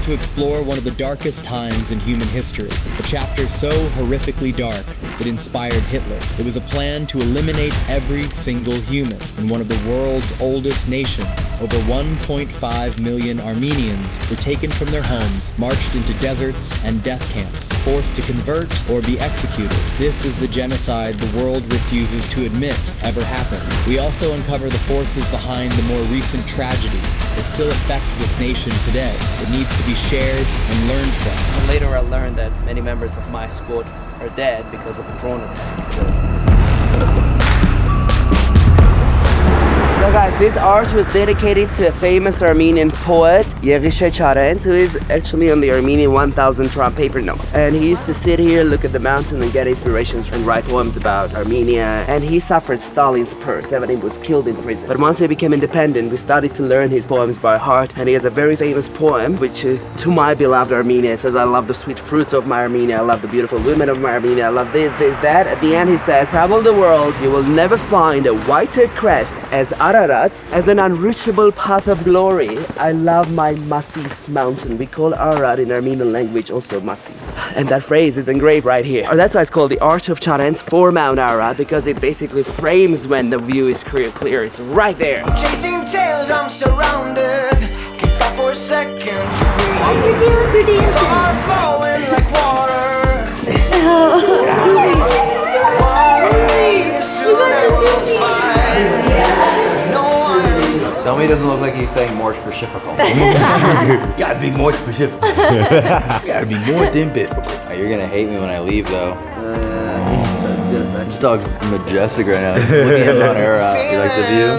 to explore one of the darkest times in human history. A chapter so horrifically dark, it inspired Hitler. It was a plan to eliminate every single human in one of the world's oldest nations. Over 1.5 million Armenians were taken from their homes, marched into deserts and death camps, forced to convert or be executed. This is the genocide the world refuses to admit ever happened. We also uncover the forces behind the more recent tragedies that still affect this nation today. It needs to be shared and learned from. And later I learned that many members of my squad are dead because of the drone attack. So guys, this arch was dedicated to a famous Armenian poet, Yegishe Charens, who is actually on the Armenian 1000 Trump paper note. And he used to sit here, look at the mountain and get inspirations and write poems about Armenia. And he suffered Stalin's curse, and he was killed in prison. But once we became independent, we started to learn his poems by heart. And he has a very famous poem, which is To My Beloved Armenia. It says, I love the sweet fruits of my Armenia, I love the beautiful women of my Armenia, I love this, that. At the end he says, travel the world, you will never find a whiter crest as Ararat's, as an unreachable path of glory. I love my Masis mountain. We call Ararat in Armenian language also Masis. And that phrase is engraved right here. Or that's why it's called the Arch of Charens for Mount Ararat, because it basically frames when the view is clear. It's right there. Chasing tails, I'm surrounded. Can't stop for a second to breathe. How you doing? Good dancing. Heart flowing like water. Tell me he doesn't look like he's saying more specific. You gotta be more specific. You gotta be more than biblical. Oh, you're gonna hate me when I leave, though. This dog's majestic right now. He's looking at Mt Ararat. You like the view?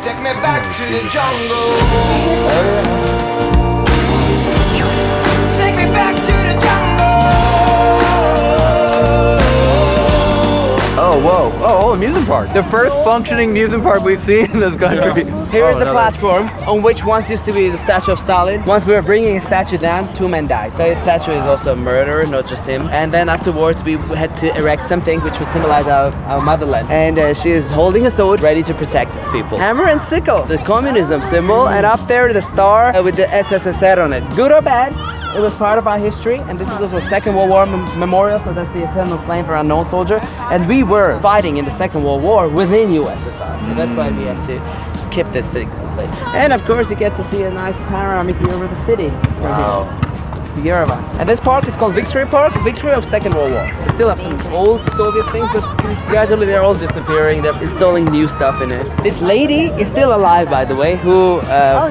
Take me back to the jungle. Take me back to the Oh, whoa. Oh, amusement park. The first functioning amusement park we've seen in this country. Here's the platform on which once used to be the statue of Stalin. Once we were bringing his statue down, 2 men died. So his statue is also a murderer, not just him. And then afterwards we had to erect something which would symbolize our motherland. And she is holding a sword ready to protect its people. Hammer and sickle, the communism symbol. And up there the star with the SSSR on it. Good or bad, it was part of our history. And this is also a Second World War memorial, so that's the eternal flame for unknown soldier. And we were fighting in the Second World War within USSR. So that's why we have to keep this things in place. And of course you get to see a nice panoramic view over the city. Wow. Yerevan. And this park is called Victory Park, Victory of Second World War. We still have some old Soviet things, but gradually they're all disappearing. They're installing new stuff in it. This lady is still alive, by the way, who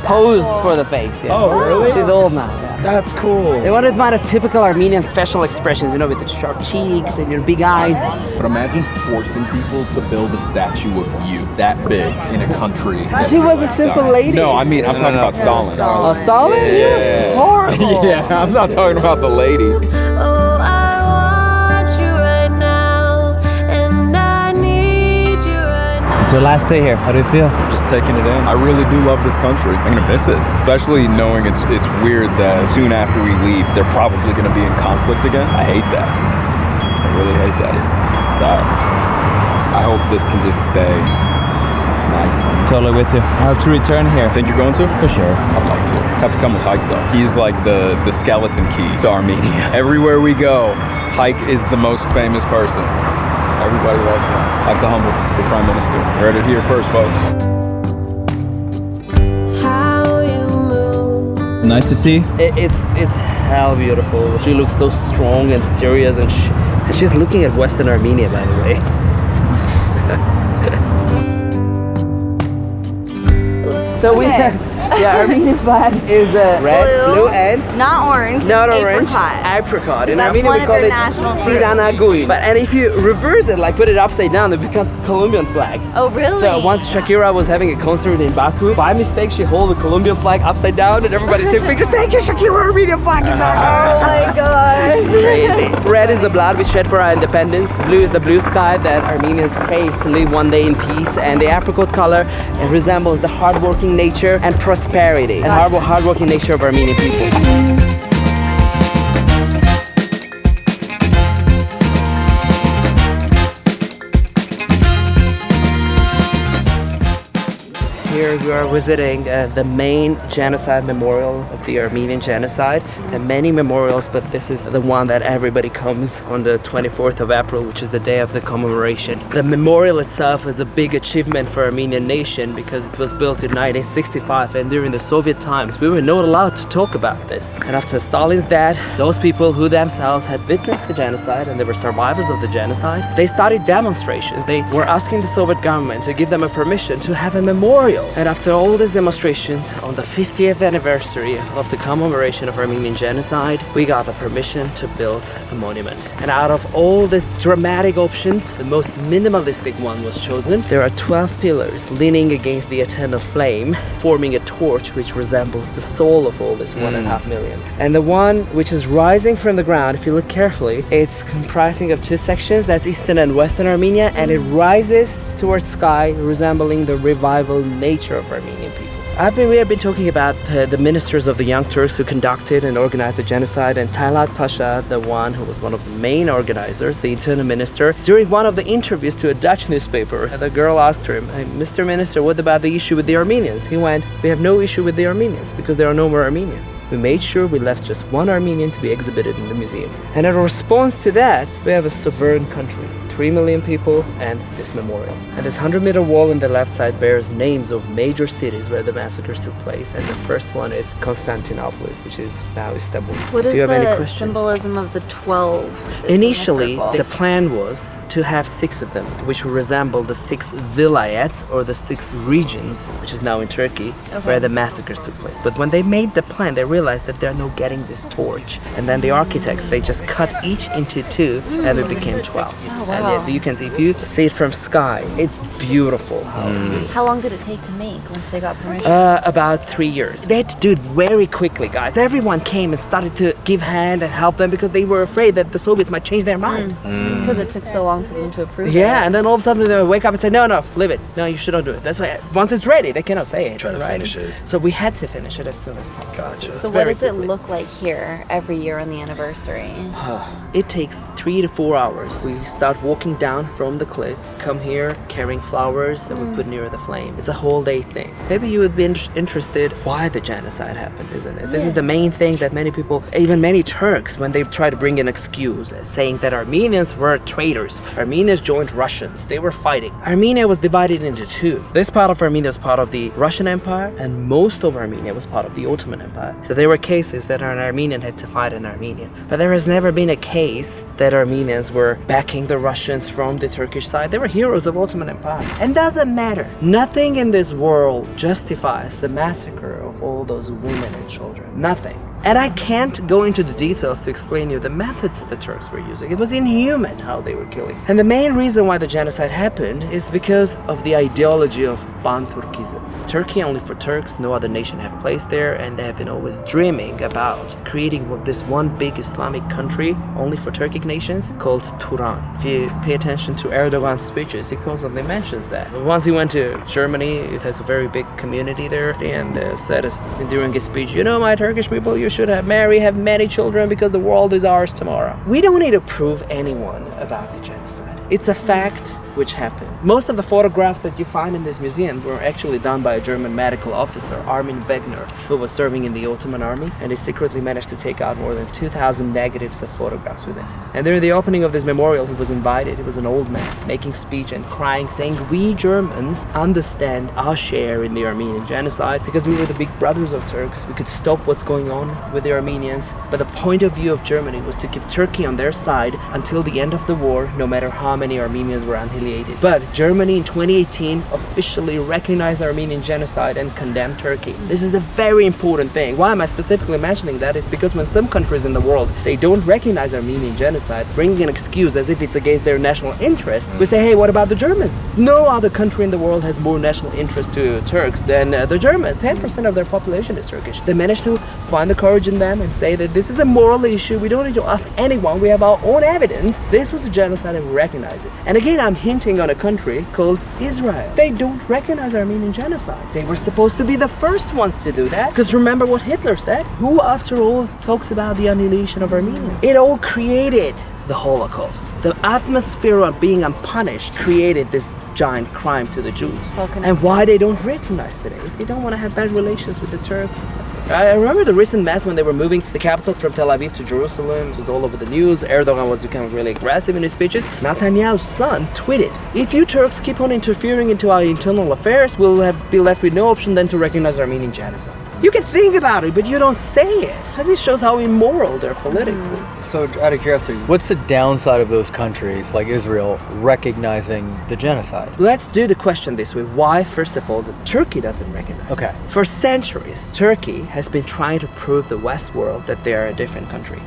posed for the face. Yeah. Oh, really? She's old now. Yeah. That's cool. They wanted to find a typical Armenian facial expressions, you know, with the sharp cheeks and your big eyes. But imagine forcing people to build a statue of you that big in a country. She was a simple lady. No, I mean, I'm talking about Stalin. Oh, Stalin? Yeah. Horrible. Yeah, I'm not talking about the lady. Oh, I want you right now, and I need you right now. It's your last day here. How do you feel? Just taking it in. I really do love this country. I'm gonna miss it, especially knowing it's weird that soon after we leave, they're probably gonna be in conflict again. I hate that. I really hate that. It's sad. I hope this can just stay nice. Totally with you. I have to return here. Think you're going to? For sure. I'd like to. Have to come with Hayk though. He's like the skeleton key to Armenia. Everywhere we go, Hayk is the most famous person. Everybody loves him. Hayk the Humble for Prime Minister. You heard it here first, folks. How you move. Nice to see. It's hell beautiful. She looks so strong and serious, and she's looking at Western Armenia, by the way. So we have, Armenian flag is red, blue, and not orange. not orange, Apricot. apricot. In That's Armenia one we of call their it national fruits. Siranaguin. But and if you reverse it, like put it upside down, it becomes Colombian flag. Oh, really? So once Shakira was having a concert in Baku, by mistake she held the Colombian flag upside down, and everybody took pictures. Thank you, Shakira, Armenian flag in back. Oh my god. It's crazy. Red is the blood we shed for our independence. Blue is the blue sky that Armenians crave to live one day in peace. And the apricot color resembles the hardworking nature and prosperity and hardworking nature of Armenian people. here we are visiting the main genocide memorial of the Armenian Genocide. There are many memorials, but this is the one that everybody comes on the 24th of April, which is the day of the commemoration. The memorial itself is a big achievement for Armenian nation because it was built in 1965, and during the Soviet times we were not allowed to talk about this. And after Stalin's death, those people who themselves had witnessed the genocide and they were survivors of the genocide, they started demonstrations. They were asking the Soviet government to give them a permission to have a memorial. And after all these demonstrations, on the 50th anniversary of the commemoration of Armenian Genocide, we got the permission to build a monument. And out of all these dramatic options, the most minimalistic one was chosen. There are 12 pillars leaning against the eternal flame, forming a torch which resembles the soul of all this 1.5 million. And the one which is rising from the ground, if you look carefully, it's comprising of two sections, that's Eastern and Western Armenia, and it rises towards sky, resembling the revival nature of Armenian people. We have been talking about the ministers of the Young Turks who conducted and organized the genocide, and Talat Pasha, the one who was one of the main organizers, the internal minister. During one of the interviews to a Dutch newspaper, the girl asked him, "Mr. Minister, what about the issue with the Armenians?" He went, "We have no issue with the Armenians because there are no more Armenians. We made sure we left just one Armenian to be exhibited in the museum." And in response to that, we have a sovereign country. 3 million people and this memorial. And this 100-meter wall on the left side bears names of major cities where the massacres took place. And the first one is Constantinople, which is now Istanbul. What is the symbolism of the 12? Initially, the plan was to have 6 of them, which would resemble the 6 vilayets or the 6 regions, which is now in Turkey, where the massacres took place. But when they made the plan, they realized that they're not getting this torch. And then the architects, they just cut each into 2 and it became 12. Oh, wow. And you can see, if you see it from sky, it's beautiful. How long did it take to make once they got permission? About 3 years. They had to do it very quickly, guys. Everyone came and started to give hand and help them because they were afraid that the Soviets might change their mind. Because it took so long for them to approve. Yeah, and then all of a sudden they would wake up and say, no, leave it. No, you shouldn't do it. That's why once it's ready, they cannot say it. Try to finish it. So we had to finish it as soon as possible. Gotcha. So what does it look like here every year on the anniversary? It takes 3 to 4 hours. We start walking down from the cliff, come here carrying flowers, and we put near the flame. It's a whole day thing. Maybe you would be interested why the genocide happened, isn't it? This is the main thing that many people, even many Turks, when they try to bring an excuse, saying that Armenians were traitors. Armenians joined Russians. They were fighting. Armenia was divided into 2. This part of Armenia was part of the Russian Empire, and most of Armenia was part of the Ottoman Empire. So there were cases that an Armenian had to fight an Armenian. But there has never been a case that Armenians were backing the Russians from the Turkish side. They were heroes of Ottoman Empire. And doesn't matter. Nothing in this world justifies the massacre of all those women and children. Nothing. And I can't go into the details to explain you the methods the Turks were using. It was inhuman how they were killing. And the main reason why the genocide happened is because of the ideology of Pan-Turkism. Turkey only for Turks, no other nation have place there, and they have been always dreaming about creating this one big Islamic country only for Turkic nations called Turan. If you pay attention to Erdogan's speeches, he constantly mentions that. Once he went to Germany, it has a very big community there, and said during his speech, "You know, my Turkish people, you should have many children because the world is ours tomorrow." We don't need to prove anyone about the genocide. It's a fact which happened. Most of the photographs that you find in this museum were actually done by a German medical officer, Armin Wegner, who was serving in the Ottoman army, and he secretly managed to take out more than 2,000 negatives of photographs with him. And during the opening of this memorial, he was invited. He was an old man making speech and crying, saying, "We Germans understand our share in the Armenian genocide because we were the big brothers of Turks. We could stop what's going on with the Armenians. But the point of view of Germany was to keep Turkey on their side until the end of the war, no matter how many Armenians were annihilated." But Germany in 2018 officially recognized the Armenian genocide and condemned Turkey. This is a very important thing. Why am I specifically mentioning that? It's because when some countries in the world, they don't recognize Armenian genocide, bringing an excuse as if it's against their national interest, we say, hey, what about the Germans? No other country in the world has more national interest to Turks than the Germans. 10% of their population is Turkish. They managed to find the courage in them and say that this is a moral issue. We don't need to ask anyone. We have our own evidence. This was a genocide and we recognize it. And again, I'm hinting on a country called Israel. They don't recognize Armenian genocide. They were supposed to be the first ones to do that. Because remember what Hitler said? Who, after all, talks about the annihilation of Armenians? It all created the Holocaust. The atmosphere of being unpunished created this giant crime to the Jews. And why they don't recognize today? They don't want to have bad relations with the Turks. I remember the recent mass when they were moving the capital from Tel Aviv to Jerusalem. It was all over the news. Erdogan was becoming really aggressive in his speeches. Netanyahu's son tweeted, "If you Turks keep on interfering into our internal affairs, we'll be left with no option than to recognize Armenian genocide." You can think about it, but you don't say it. This shows how immoral their politics is. So, out of curiosity, what's the downside of those countries, like Israel, recognizing the genocide? Let's do the question this way. Why, first of all, Turkey doesn't recognize Okay. it? For centuries, Turkey has been trying to prove the West world that they are a different country.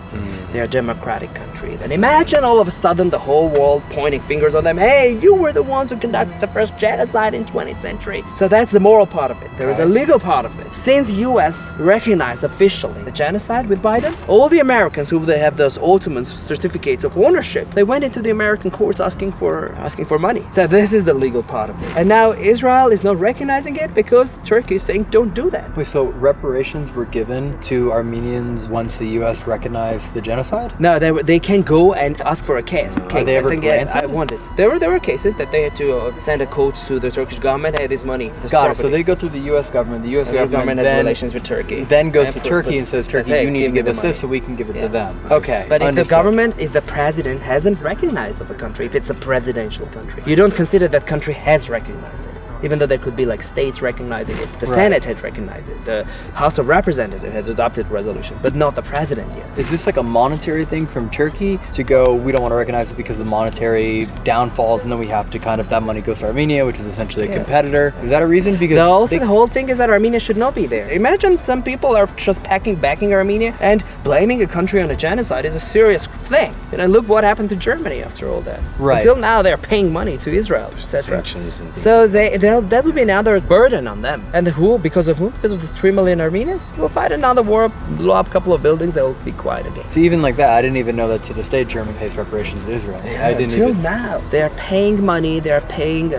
They're a democratic country. And imagine all of a sudden the whole world pointing fingers on them. Hey, you were the ones who conducted the first genocide in 20th century. So that's the moral part of it. There is a legal part of it. Since US recognized officially the genocide with Biden, all the Americans who they have those Ottoman certificates of ownership, they went into the American courts asking for money. So this is the legal part of it. And now Israel is not recognizing it because Turkey is saying don't do that. Wait, so reparations were given to Armenians once the U.S. recognized the genocide? No, they can go and ask for a case. Are they ever saying, granted? I want this. There were cases that they had to send a quote to the Turkish government. Hey, this money. This Got it. property. So they go through the U.S. government. The U.S. government has then, relations with Turkey. Then goes And to Turkey and says, Turkey, hey, you need to give me us the this money. so we can give it to them. Okay, but if the Understood. government, if the president hasn't recognized of a country, if it's a presidential country, you don't consider that country has recognized it. Even though there could be like states recognizing it. The Senate had recognized it. The House of Representatives had adopted the resolution, but not the president yet. Is this like a monetary thing from Turkey to go, we don't want to recognize it because of the monetary downfalls, and then we have to kind of, that money goes to Armenia, which is essentially a competitor. Is that a reason? Because The whole thing is that Armenia should not be there. Imagine some people are just backing Armenia, and blaming a country on a genocide is a serious thing. Look what happened to Germany after all that. Right. Until now, they're paying money to Israel, etc. Sanctions and things. So that would be another burden on them. And who? Because of who? Because of the 3 million Armenians? We'll fight another war, blow up a couple of buildings, they'll be quiet again. So even like that, I didn't even know that to this day Germany pays reparations to Israel. I didn't Until even. now, they're paying money. They're paying.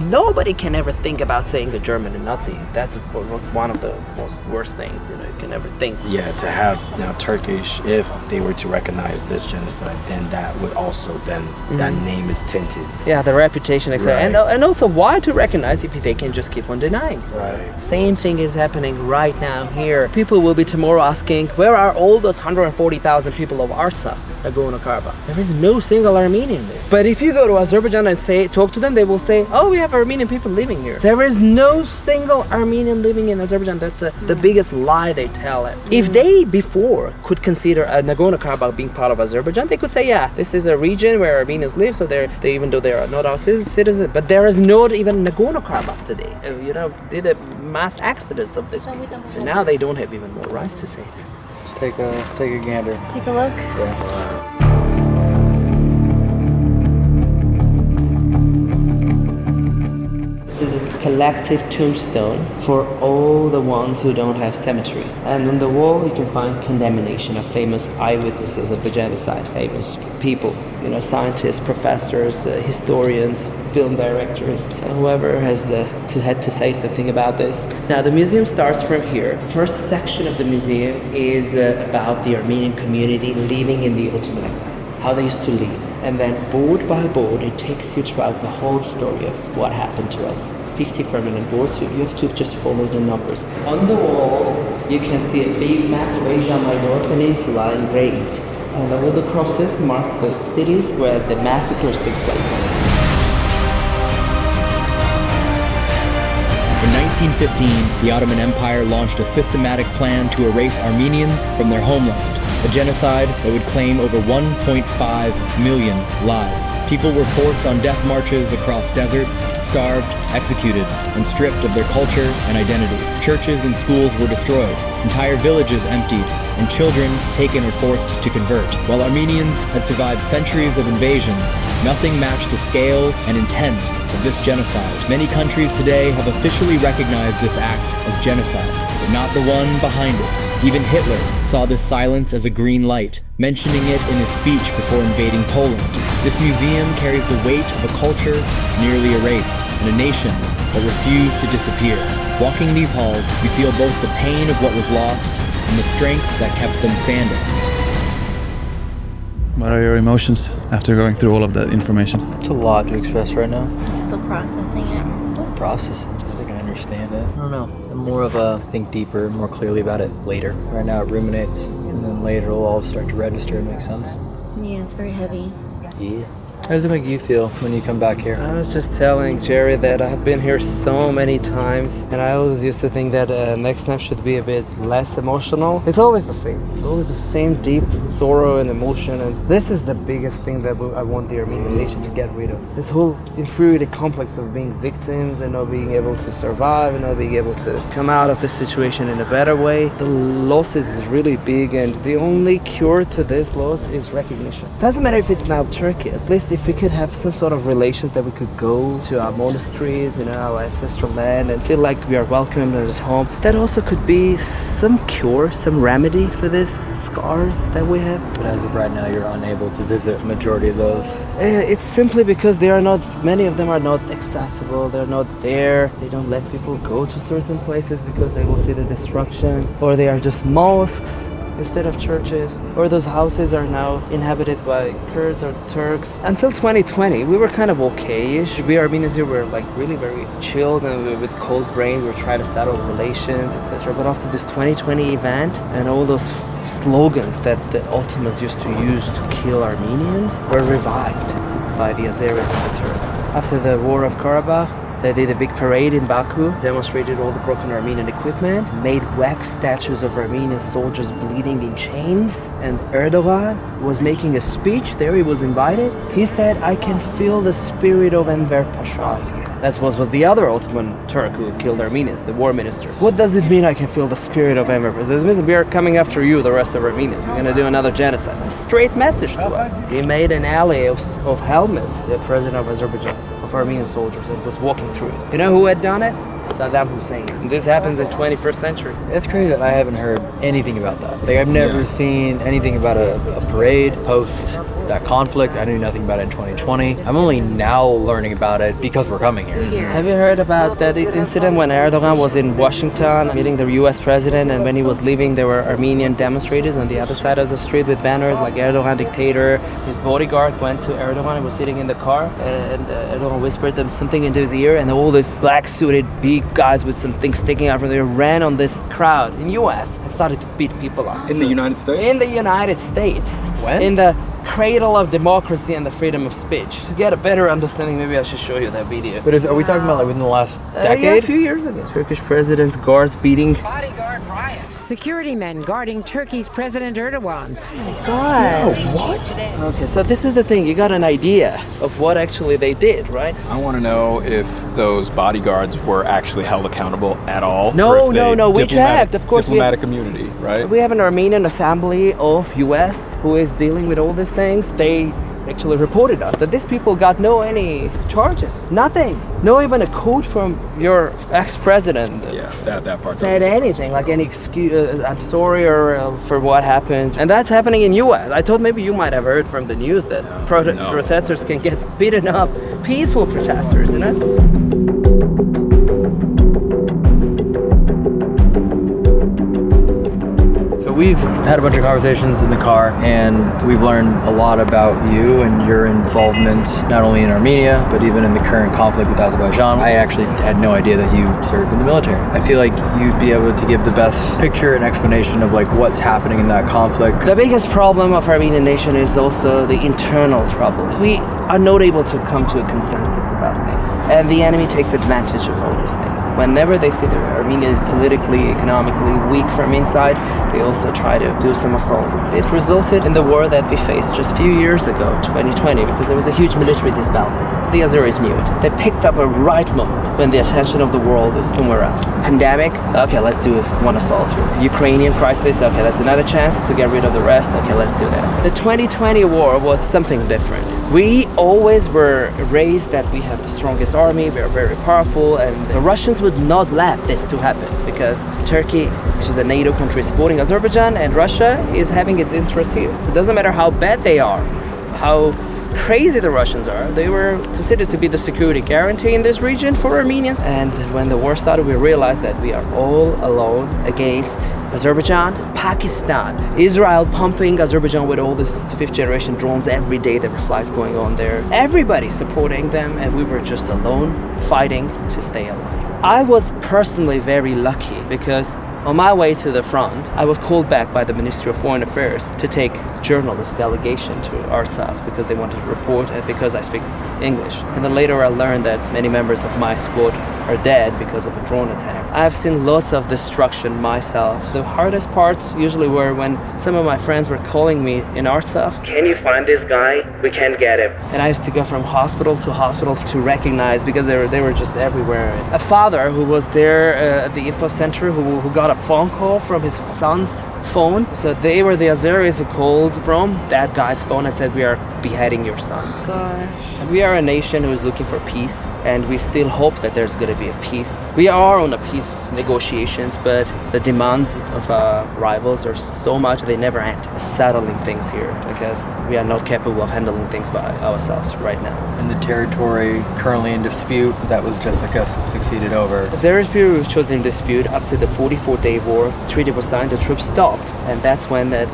Nobody can ever think about saying the German and Nazi. That's one of the most worst things you can ever think. Yeah, to have now Turkish, if they were to recognize this genocide, then that would also that name is tinted. Yeah, the reputation, etc. Right. And also, why to recognize if they can just keep on denying? Right. Same thing is happening right now here. People will be tomorrow asking, where are all those 140,000 people of Artsakh, Nagorno-Karabakh? There is no single Armenian there. But if you go to Azerbaijan and talk to them, they will say, oh, we have Armenian people living here. There is no single Armenian living in Azerbaijan. That's the biggest lie they tell it. If they before could consider Nagorno-Karabakh being part of Azerbaijan, they could say, yeah, this is a region where Armenians live, so they even though they are not our citizens, but there is not even Nagorno-Karabakh today. Did a mass exodus of this people. So now they don't have even more rights to say that. Let's take a gander. Take a look. Yeah. This is a collective tombstone for all the ones who don't have cemeteries. And on the wall you can find condemnation of famous eyewitnesses of the genocide, famous people, scientists, professors, historians, film directors, so whoever has had to say something about this. Now the museum starts from here. The first section of the museum is about the Armenian community living in the Ottoman Empire, how they used to live. And then board by board, it takes you throughout the whole story of what happened to us. 50 permanent boards, so you have to just follow the numbers. On the wall, you can see a big map of Asia Minor Peninsula engraved. And the little crosses mark the cities where the massacres took place. In 1915, the Ottoman Empire launched a systematic plan to erase Armenians from their homeland, a genocide that would claim over 1.5 million lives. People were forced on death marches across deserts, starved, executed, and stripped of their culture and identity. Churches and schools were destroyed, entire villages emptied, and children taken or forced to convert. While Armenians had survived centuries of invasions, nothing matched the scale and intent of this genocide. Many countries today have officially recognized this act as genocide, but not the one behind it. Even Hitler saw this silence as a green light, mentioning it in his speech before invading Poland. This museum carries the weight of a culture nearly erased and a nation that refused to disappear. Walking these halls, you feel both the pain of what was lost and the strength that kept them standing. What are your emotions after going through all of that information? It's a lot to express right now. I'm still processing it. Processing. I think I understand it. I don't know. I'm more of a think deeper, more clearly about it later. Right now it ruminates, and then later it'll all start to register and make sense. Yeah, it's very heavy. Yeah. How does it make you feel when you come back here? I was just telling Jerry that I've been here so many times, and I always used to think that next time should be a bit less emotional. It's always the same. It's always the same deep sorrow and emotion, and this is the biggest thing that I want the Armenian nation to get rid of. This whole inferiority complex of being victims and not being able to survive and not being able to come out of this situation in a better way. The losses is really big, and the only cure to this loss is recognition. Doesn't matter if it's now Turkey, at least if we could have some sort of relations that we could go to our monasteries, our ancestral land, and feel like we are welcome and at home. That also could be some cure, some remedy for these scars that we have. But as of right now, you're unable to visit majority of those. It's simply because many of them are not accessible, they're not there, they don't let people go to certain places because they will see the destruction, or they are just mosques instead of churches, or those houses are now inhabited by Kurds or Turks. Until 2020, we were kind of okay-ish. We Armenians here were like really very chilled, and we were with cold brain, we were trying to settle relations, etc. But after this 2020 event and all those slogans that the Ottomans used to use to kill Armenians were revived by the Azeris and the Turks. After the War of Karabakh, they did a big parade in Baku, demonstrated all the broken Armenian equipment, made wax statues of Armenian soldiers bleeding in chains, and Erdogan was making a speech there. He was invited. He said, "I can feel the spirit of Enver Pasha here." That was the other Ottoman Turk who killed Armenians, the war minister. What does it mean, I can feel the spirit of Enver Pasha? This means we are coming after you, the rest of Armenians. We're going to do another genocide. It's a straight message to us. He made an alley of helmets, the president of Azerbaijan, of Armenian soldiers, and was walking through it. You know who had done it? Saddam Hussein. And this happens in 21st century. It's crazy that I haven't heard anything about that. Like, I've never seen anything about a parade post that conflict. I knew nothing about it in 2020. I'm only now learning about it because we're coming here. Have you heard about that incident when Erdogan was in Washington meeting the US president, and when he was leaving there were Armenian demonstrators on the other side of the street with banners like Erdogan dictator. His bodyguard went to Erdogan and was sitting in the car, and Erdogan whispered them something into his ear, and all these black suited big guys with some things sticking out from there ran on this crowd in US and started to beat people up. In the United States? In the United States. When? In the cradle of democracy and the freedom of speech. To get a better understanding, maybe I should show you that video. But are we talking about like within the last decade? Yeah, a few years ago. Turkish president's guards beating. Bodyguard riot. Security men guarding Turkey's President Erdogan. God. What? Okay, so this is the thing. You got an idea of what actually they did, right? I want to know if those bodyguards were actually held accountable at all. No. We checked. Of course, diplomatic immunity, right? We have an Armenian Assembly of US who is dealing with all these things. They actually reported us that these people got any charges, nothing, no even a quote from your ex-president. Yeah, that part said anything like any excuse. I'm sorry or for what happened, and that's happening in U.S. I thought maybe you might have heard from the news that protesters can get beaten up, peaceful protesters, you know. We've had a bunch of conversations in the car, and we've learned a lot about you and your involvement not only in Armenia but even in the current conflict with Azerbaijan. I actually had no idea that you served in the military. I feel like you'd be able to give the best picture and explanation of like what's happening in that conflict. The biggest problem of Armenian nation is also the internal troubles. We are not able to come to a consensus about things, and the enemy takes advantage of all these things. Whenever they see that Armenia is politically, economically weak from inside, they also try to do some assault. It resulted in the war that we faced just a few years ago, 2020, because there was a huge military disbalance. The Azeris knew it. They picked up a right moment when the attention of the world is somewhere else. Pandemic, okay, let's do one assault here. Ukrainian crisis, okay, that's another chance to get rid of the rest, okay, let's do that. The 2020 war was something different. We always were raised that we have the strongest army, we are very powerful, and the Russians would not let this to happen because Turkey, which is a NATO country, is supporting Azerbaijan, and Russia is having its interests here. So it doesn't matter how bad they are, how crazy the Russians are, they were considered to be the security guarantee in this region for Armenians. And when the war started, we realized that we are all alone against Azerbaijan, Pakistan, Israel pumping Azerbaijan with all these fifth generation drones every day. There were flights going on there. Everybody supporting them, and we were just alone fighting to stay alive. I was personally very lucky because on my way to the front, I was called back by the Ministry of Foreign Affairs to take journalist delegation to Artsakh because they wanted to report and because I speak English. And then later I learned that many members of my squad are dead because of a drone attack. I've seen lots of destruction myself. The hardest parts usually were when some of my friends were calling me in Artsakh. Can you find this guy? We can't get him. And I used to go from hospital to recognize because they were just everywhere. A father who was there at the info center who got a phone call from his son's phone. So they were the Azeris who called from that guy's phone and said, we are beheading your son. Gosh. We are a nation who is looking for peace, and we still hope that there's going to be a peace. We are on a peace negotiations, but the demands of our rivals are so much they never end. Settling things here because we are not capable of handling things by ourselves right now. And the territory currently in dispute, that was just, I guess, succeeded over. The territory which was in dispute after the 44-day war, the treaty was signed, the troops stopped, and that's when the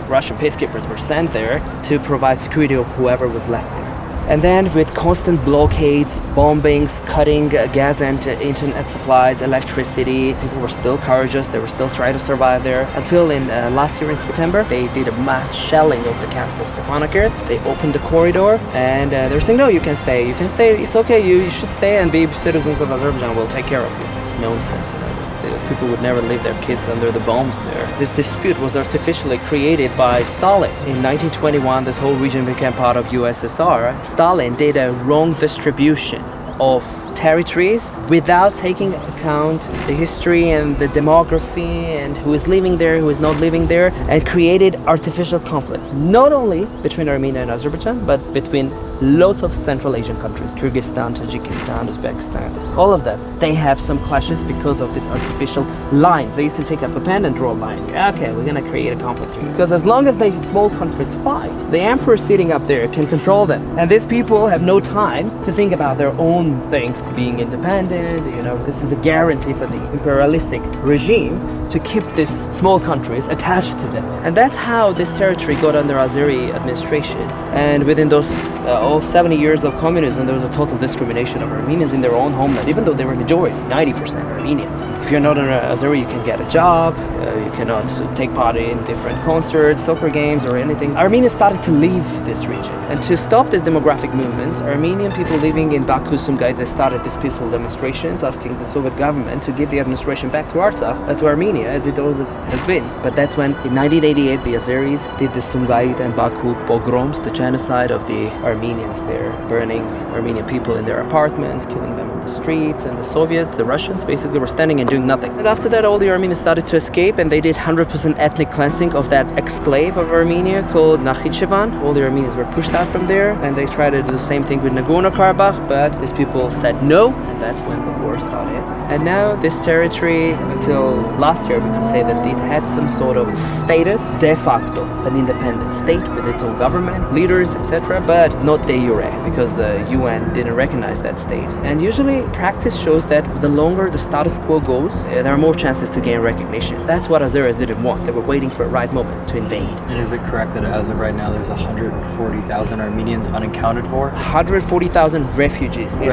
Russian peacekeepers were sent there to provide security of whoever was left there. And then with constant blockades, bombings, cutting gas and internet supplies, electricity, people were still courageous, they were still trying to survive there. Until in last year in September, they did a mass shelling of the capital Stepanakert. They opened the corridor and they were saying, no, you can stay, it's okay, you should stay and be citizens of Azerbaijan, we'll take care of you. It's nonsense, you know. People would never leave their kids under the bombs there. This dispute was artificially created by Stalin. In 1921, this whole region became part of USSR. Stalin did a wrong distribution of territories without taking account the history and the demography and who is living there, who is not living there, and created artificial conflicts, not only between Armenia and Azerbaijan, but between lots of Central Asian countries, Kyrgyzstan, Tajikistan, Uzbekistan, all of them. They have some clashes because of these artificial lines. They used to take up a pen and draw a line. Okay, we're gonna create a conflict here. Because as long as the small countries fight, the emperor sitting up there can control them. And these people have no time to think about their own things, being independent, you know, this is a guarantee for the imperialistic regime to keep these small countries attached to them. And that's how this territory got under Azeri administration. And within those all 70 years of communism, there was a total discrimination of Armenians in their own homeland, even though they were majority, 90% Armenians. If you're not an Azeri, you can get a job, you cannot take part in different concerts, soccer games, or anything. Armenians started to leave this region. And to stop this demographic movement, Armenian people living in Baku, Sumgait, they started these peaceful demonstrations asking the Soviet government to give the administration back to Artsakh, to Armenia, as it always has been. But that's when, in 1988, the Azeris did the Sumgait and Baku pogroms, the genocide of the Armenians there, burning Armenian people in their apartments, killing them on the streets, and the Soviets, the Russians, basically were standing and doing nothing. And after that, all the Armenians started to escape, and they did 100% ethnic cleansing of that exclave of Armenia called Nakhichevan. All the Armenians were pushed out from there, and they tried to do the same thing with Nagorno-Karabakh, but these people said no, and that's when the war started. And now this territory, until last year, we could say that it had some sort of status, de facto, an independent state with its own government, leaders, etc., but not de jure, because the UN didn't recognize that state. And usually, practice shows that the longer the status quo goes, there are more chances to gain recognition. That's what Azeris didn't want. They were waiting for a right moment to invade. And is it correct that as of right now, there's 140,000 Armenians unaccounted for? 140,000 refugees in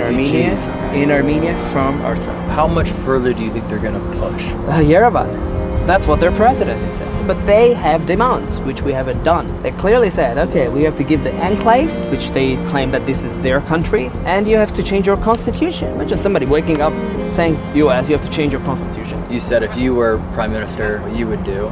Armenia from Artsakh. How much further do you think they're going to push? Yerevan. That's what their president is saying. But they have demands, which we haven't done. They clearly said, okay, we have to give the enclaves, which they claim that this is their country, and you have to change your constitution. Imagine somebody waking up saying, US, you have to change your constitution. You said if you were prime minister, what you would do.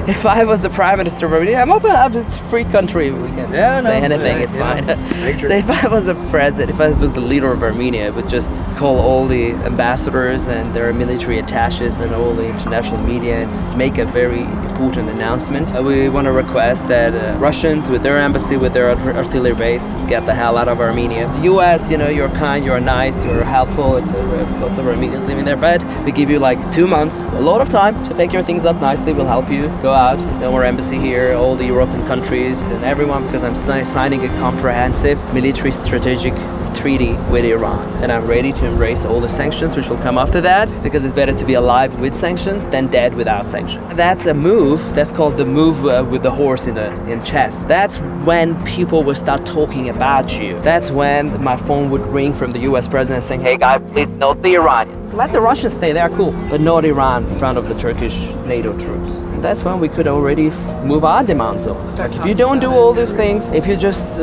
If I was the prime minister of Armenia, I'm open up, it's a free country, we can say anything, it's fine. So if I was the president, if I was the leader of Armenia, I would just call all the ambassadors and their military attaches and all the international media and make a very important announcement. We want to request that Russians with their embassy, with their artillery base, get the hell out of Armenia. The US, you're kind, you're nice, you're helpful, etc. Lots of Armenians living there, but we give you like 2 months, a lot of time to pick your things up nicely. We'll help you go out. No more embassy here, all the European countries and everyone, because I'm signing a comprehensive military strategic treaty with Iran, and I'm ready to embrace all the sanctions which will come after that, because it's better to be alive with sanctions than dead without sanctions. That's a move. That's called the move with the horse in chess. That's when people will start talking about you. That's when my phone would ring from the US president saying, hey guys, please note the Iranians. Let the Russians stay there, cool, but not Iran in front of the Turkish NATO troops. And that's when we could already move our demands on. Like, if you don't do all these things, if you just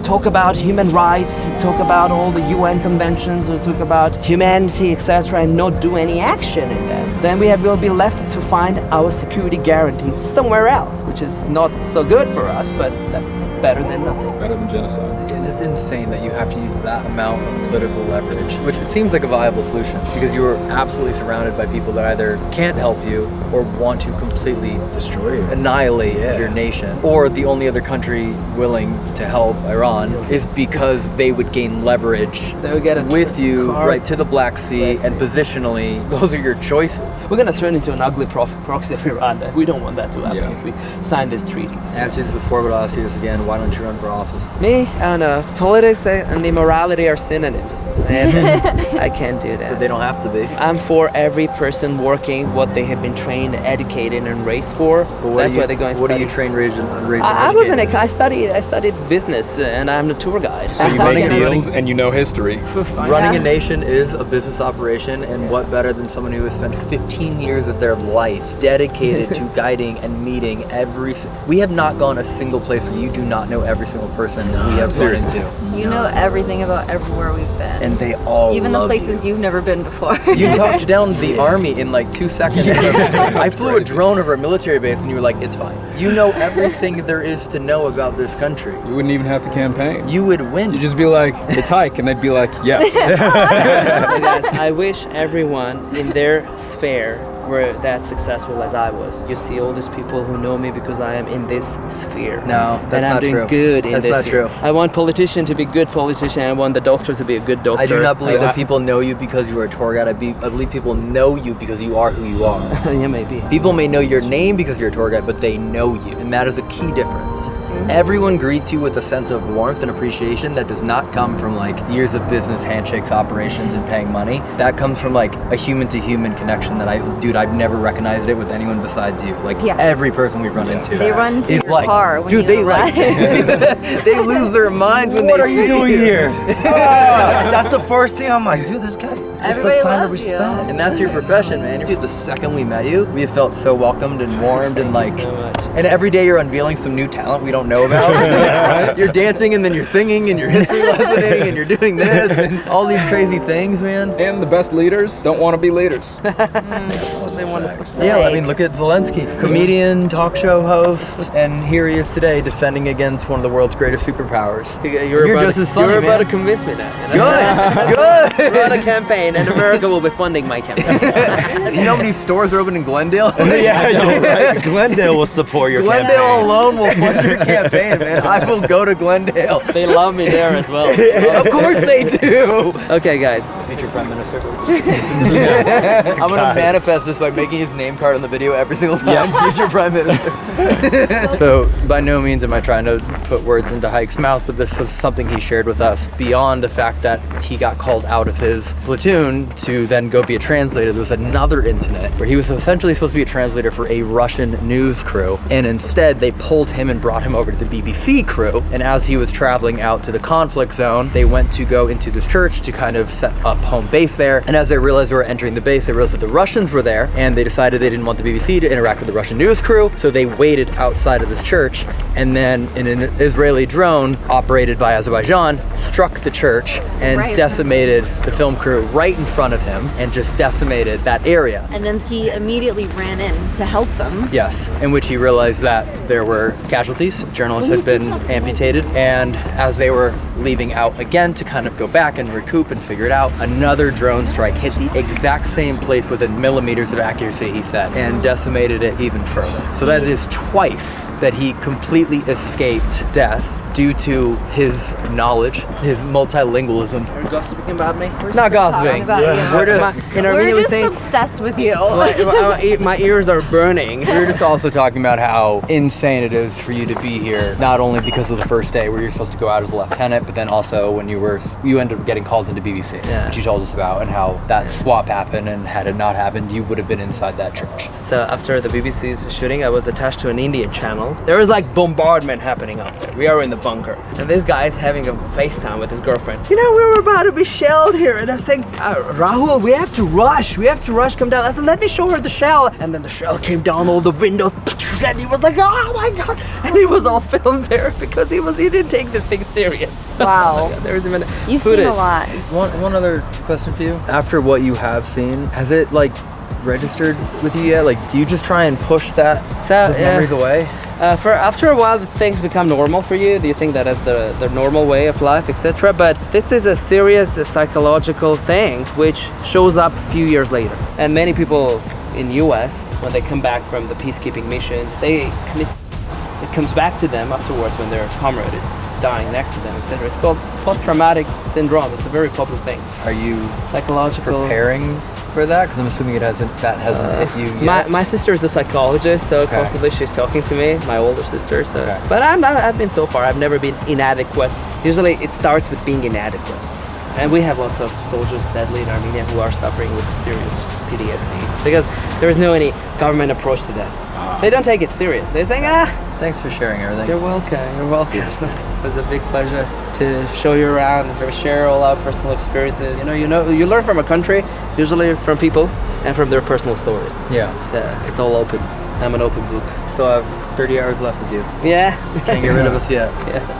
talk about human rights, talk about all the UN conventions, or talk about humanity, etc., and not do any action in them, then will be left to find our security guarantees somewhere else, which is not so good for us, but that's better than nothing. Better than genocide. It's insane that you have to use that amount of political leverage, which it seems like a viable solution, because you are absolutely surrounded by people that either can't help you or want to completely destroy you, annihilate your nation. Or the only other country willing to help Iran is because they would gain leverage with you right to the Black Sea, and positionally, those are your choices. We're going to turn into an ugly proxy of Iran. We don't want that to happen if we sign this treaty. I asked you this before, but I'll ask you this again. Why don't you run for office? Me? I don't know. Politics and immorality are synonyms, and I can't do that. But they don't have to be. I'm for every person working what they have been trained, educated, and raised for. That's why they're going to study. What are you trained, raised, and I studied business, and I'm a tour guide. So you make deals and you know history. Running a nation is a business operation, and what better than someone who has spent 15 years of their life dedicated to guiding and meeting every... We have not gone a single place where you do not know every single person we have run into. You know everything about everywhere we've been. And they all even the places you've never been before. You talked down the army in like 2 seconds. I flew a drone over a military base and you were like, it's fine. You know everything there is to know about this country. You wouldn't even have to campaign. You would win. You'd just be like, it's Hayk, and they'd be like, yes. Guys, I wish everyone in their sphere were that successful as I was. You see all these people who know me because I am in this sphere. No, that's and I'm not doing true. good in that's this not sphere. true. I want politicians to be good politicians. I want the doctors to be a good doctor. I do not believe that people know you because you are a tour guide. I believe people know you because you are who you are. Yeah, maybe. People may know your name because you're a tour guide, but they know you, and that is a key difference. Everyone greets you with a sense of warmth and appreciation that does not come from like years of business handshakes, operations, and paying money. That comes from like a human-to-human connection that I've never recognized it with anyone besides you. Like every person we run into. They run to your car when dude, you arrive. They lose their minds when what are you doing here? That's the first thing I'm like, dude, this guy. It's the Everybody sign of loves you. And respect. that's your profession, man. Dude, the second we met you, we felt so welcomed and warmed and like... so much. And every day you're unveiling some new talent we don't know about. You're dancing and then you're singing and you're history lessoning and you're doing this and all these crazy things, man. And the best leaders don't want to be leaders. That's also facts. Yeah, I mean, look at Zelensky. Comedian, talk show host, and here he is today defending against one of the world's greatest superpowers. You're just as funny, You're about to man. convince me now. Good! Run a campaign, and America will be funding my campaign. You know how many stores are open in Glendale? Yeah, I know, right? Glendale will support your Glendale campaign. alone will fund your campaign, man. I will go to Glendale. They love me there as well. Of course they do. Okay, guys. Future Prime Minister. I'm gonna manifest this by making his name card on the video every single time. Future Prime Minister. So by no means am I trying to put words into Hayk's mouth, but this is something he shared with us. Beyond the fact that he got called out of his platoon to then go be a translator, there was another incident where he was essentially supposed to be a translator for a Russian news crew, and instead they pulled him and brought him over to the BBC crew. And as he was traveling out to the conflict zone, they went to go into this church to kind of set up home base there. And as they realized they were entering the base, they realized that the Russians were there, and they decided they didn't want the BBC to interact with the Russian news crew, so they waited outside of this church, and then an Israeli drone operated by Azerbaijan struck the church and decimated the film crew right right in front of him and just decimated that area. And then he immediately ran in to help them. Yes, in which he realized that there were casualties. Journalists had been amputated, and as they were leaving out again to kind of go back and recoup and figure it out, another drone strike hit the exact same place within millimeters of accuracy, he said, and decimated it even further. So that is twice that he completely escaped death due to his knowledge, his multilingualism. Are you gossiping about me? Not gossiping. We're just saying, obsessed with you. my ears are burning. We were just also talking about how insane it is for you to be here, not only because of the first day where you're supposed to go out as a lieutenant, but then also when you ended up getting called into BBC, which you told us about, and how that swap happened, and had it not happened, you would have been inside that church. So after the BBC's shooting, I was attached to an Indian channel. There was like bombardment happening up there. We are in the bunker, and this guy's having a FaceTime with his girlfriend. You know, we were about to be shelled here, and I'm saying, Rahul, we have to rush, come down. I said, let me show her the shell. And then the shell came down all the windows, and he was like, oh my god, and he was all filmed there because he didn't take this thing serious. Wow. There was even You've seen a lot. One other question for you. After what you have seen, has it like registered with you yet? Like, do you just try and push those memories away? After a while, things become normal for you. Do you think that is the normal way of life, etc.? But this is a serious psychological thing which shows up a few years later. And many people in US, when they come back from the peacekeeping mission, it comes back to them afterwards when their comrade is dying next to them, etc. It's called post-traumatic syndrome. It's a very popular thing. Are you psychological preparing for that? Because I'm assuming that hasn't hit you yet. My sister is a psychologist, so constantly she's talking to me, my older sister. So, but I've been so far. I've never been inadequate. Usually, it starts with being inadequate, and we have lots of soldiers, sadly, in Armenia who are suffering with serious PTSD because there is no any government approach to that. They don't take it serious. They're saying, Thanks for sharing everything. You're welcome. You're welcome. It was a big pleasure to show you around and share all our personal experiences. You learn from a country, usually from people and from their personal stories. Yeah. So it's all open. I'm an open book. Still have 30 hours left with you. Yeah. Can't get rid of us yet. Yeah.